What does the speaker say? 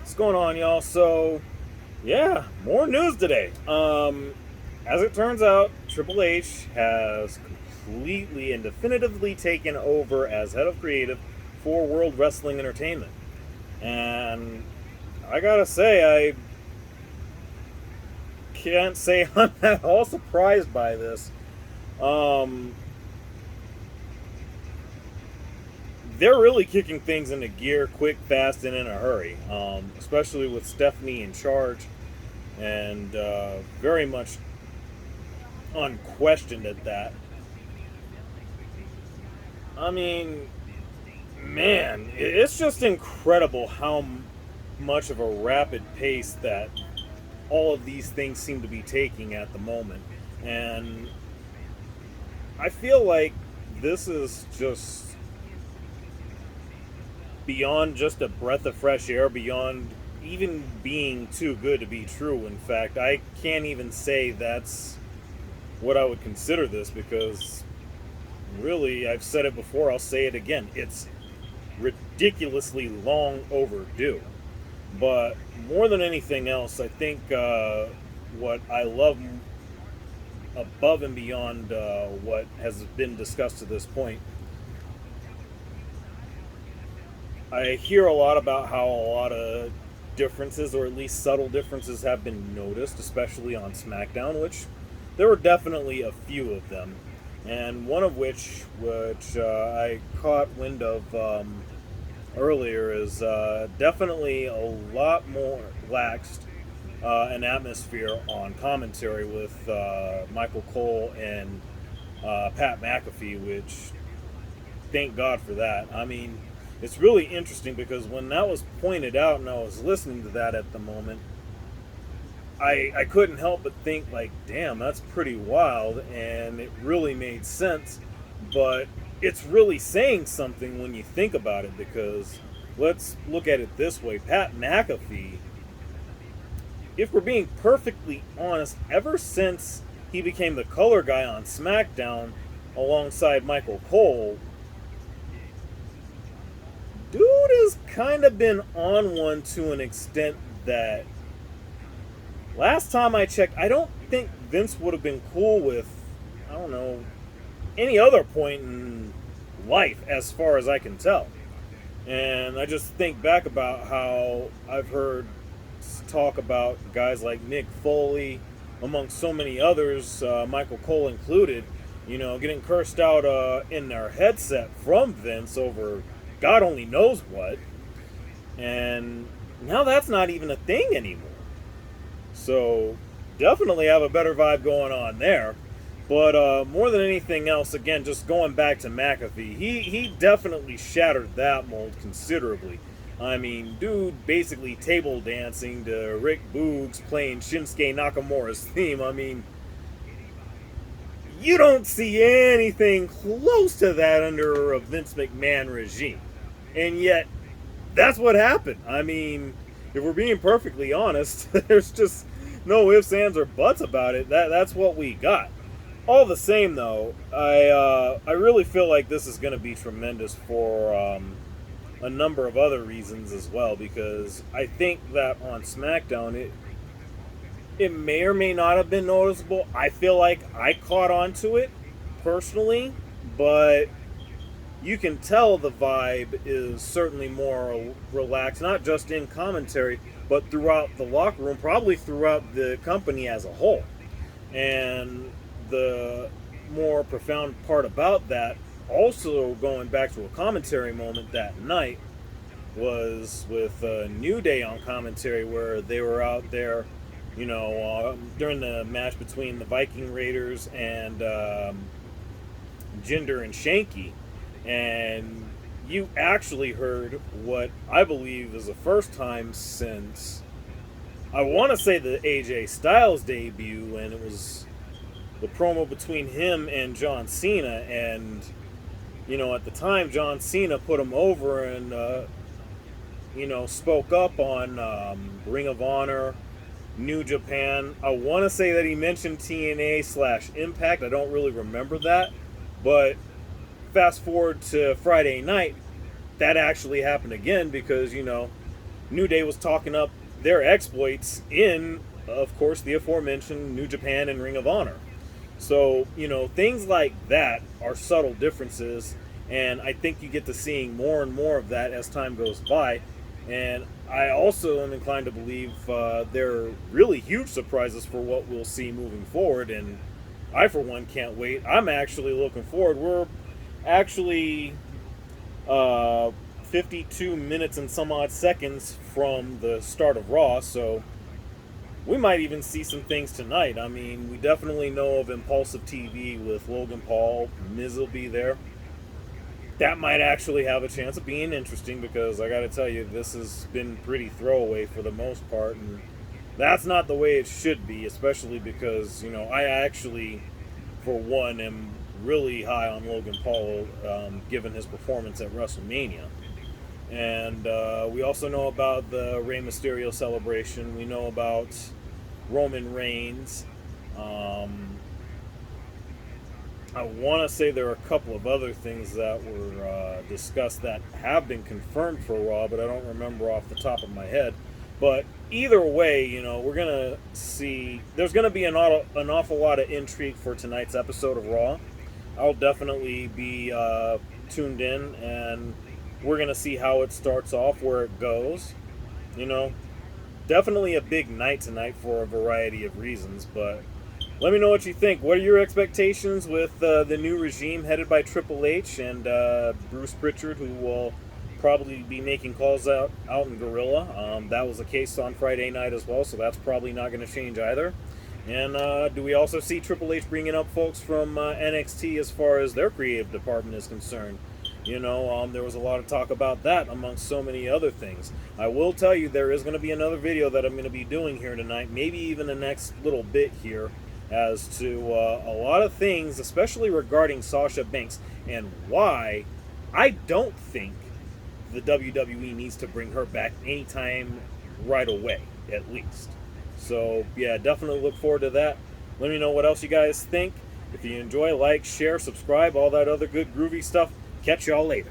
What's going on, y'all? So, yeah, more news today. As it turns out, Triple H has completely and definitively taken over as head of creative for World Wrestling Entertainment. And I gotta say, I can't say I'm at all surprised by this. Um, they're really kicking things into gear quick, fast, and in a hurry, especially with Stephanie in charge and very much unquestioned at that. I mean, man, it's just incredible how much of a rapid pace that all of these things seem to be taking at the moment. And I feel like this is just beyond just a breath of fresh air, beyond even being too good to be true. In fact, I can't even say that's what I would consider this because really, I've said it before, I'll say it again. It's ridiculously long overdue. But more than anything else, I think what I love above and beyond what has been discussed to this point, I hear a lot about how a lot of differences, or at least subtle differences, have been noticed, especially on SmackDown, which there were definitely a few of them. And one of which I caught wind of earlier, is definitely a lot more laxed an atmosphere on commentary with Michael Cole and Pat McAfee, which thank God for that. I mean, it's really interesting because when that was pointed out and I was listening to that at the moment, I couldn't help but think, like, damn, that's pretty wild, and it really made sense. But it's really saying something when you think about it, because let's look at it this way. Pat McAfee, if we're being perfectly honest, ever since he became the color guy on SmackDown alongside Michael Cole, dude has kind of been on one to an extent that last time I checked, I don't think Vince would have been cool with, I don't know, any other point in life as far as I can tell. And I just think back about how I've heard talk about guys like Mick Foley, amongst so many others, Michael Cole included, getting cursed out in their headset from Vince over God only knows what. And now that's not even a thing anymore. So definitely have a better vibe going on there. But more than anything else, again, just going back to McAfee, he definitely shattered that mold considerably. I mean, dude basically table dancing to Rick Boogs playing Shinsuke Nakamura's theme. I mean, you don't see anything close to that under a Vince McMahon regime. And yet, that's what happened. I mean, if we're being perfectly honest, there's just no ifs, ands, or buts about it. That's what we got. All the same, though, I really feel like this is going to be tremendous for a number of other reasons as well. Because I think that on SmackDown, it may or may not have been noticeable. I feel like I caught on to it personally, but you can tell the vibe is certainly more relaxed, not just in commentary, but throughout the locker room, probably throughout the company as a whole. And the more profound part about that, also going back to a commentary moment that night, was with New Day on commentary, where they were out there, during the match between the Viking Raiders and Jinder and Shanky. And you actually heard what I believe is the first time since, I want to say, the AJ Styles debut, and it was the promo between him and John Cena. And at the time, John Cena put him over and spoke up on Ring of Honor, New Japan. I want to say that he mentioned TNA/Impact. I don't really remember that, but fast forward to Friday night, that actually happened again because New Day was talking up their exploits in, of course, the aforementioned New Japan and Ring of Honor. So, things like that are subtle differences, and I think you get to seeing more and more of that as time goes by. And I also am inclined to believe they're really huge surprises for what we'll see moving forward, and I, for one, can't wait. I'm actually looking forward. We're actually uh, 52 minutes and some odd seconds from the start of Raw, so we might even see some things tonight. I mean, we definitely know of Impulsive TV with Logan Paul. Miz will be there. That might actually have a chance of being interesting because I got to tell you, this has been pretty throwaway for the most part, and that's not the way it should be, especially because, I actually, for one, am really high on Logan Paul given his performance at WrestleMania. And we also know about the Rey Mysterio celebration. We know about Roman Reigns. I want to say there are a couple of other things that were discussed that have been confirmed for Raw, but I don't remember off the top of my head. But either way, we're going to see. There's going to be an awful lot of intrigue for tonight's episode of Raw. I'll definitely be tuned in, and we're going to see how it starts off, where it goes. Definitely a big night tonight for a variety of reasons, but let me know what you think. What are your expectations with the new regime headed by Triple H and Bruce Pritchard, who will probably be making calls out in Gorilla? That was the case on Friday night as well, so that's probably not going to change either. And do we also see Triple H bringing up folks from NXT as far as their creative department is concerned? There was a lot of talk about that amongst so many other things. I will tell you there is going to be another video that I'm going to be doing here tonight, maybe even the next little bit here, as to a lot of things, especially regarding Sasha Banks, and why I don't think the WWE needs to bring her back anytime right away, at least. So, yeah, definitely look forward to that. Let me know what else you guys think. If you enjoy, like, share, subscribe, all that other good groovy stuff. Catch y'all later.